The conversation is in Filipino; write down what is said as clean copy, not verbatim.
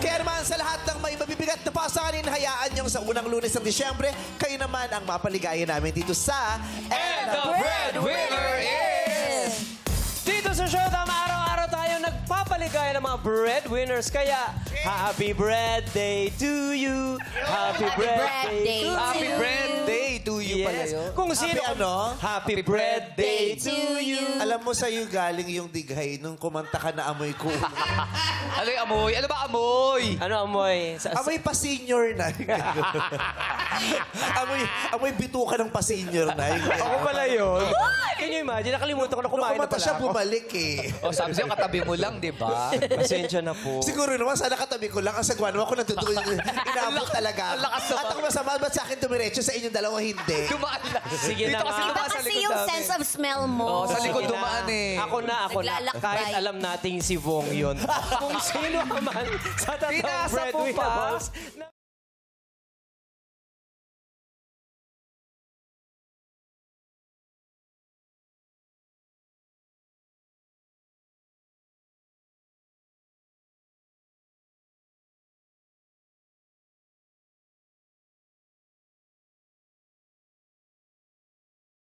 Kaya naman sa lahat ng may mabibigat na pasanin, hayaan niyong sa unang Lunes ng Disyembre, kayo naman ang mapaligaya namin dito sa And the breadwinner is... Dito sa Showtime, araw-araw tayo nagpapaligaya ng mga breadwinners. Kaya, happy birthday to you. Happy birthday to Happy you. birthday to you pala Yes. yun. Kung sino, Happy ano? Happy birthday to you. Alam mo sa'yo galing yung dighay nung kumanta ka na amoy ko. Ano yung amoy? Ano ba amoy? Ano amoy? Amoy pa-senior na. amoy bituka ng pa-senior na. Ako pala yun. Can you imagine? Nakalimutan ko na Nung kumain na kumanta pala siya, ako. bumalik eh. O sabi sa'yo, katabi mo lang, di ba? Pasensya na po. Siguro naman, sana katabi ko lang. Ang sagwan mo ako natutuloy. Inaabot talaga. ang lakas naman. At ang masama, ba't sa akin dumiretso sa inyong dalawa hindi? Dumaan lang. Sige Dito na kasi nga. Iba dumaan sa kasi likod yung namin. sense of smell mo. Oo, sa likod Sige na. dumaan eh. Ako na. Naglalakbay. Kahit alam nating si Vong yun. Kung sino ka man sa Pinasa totoong mo pa. breadwinners,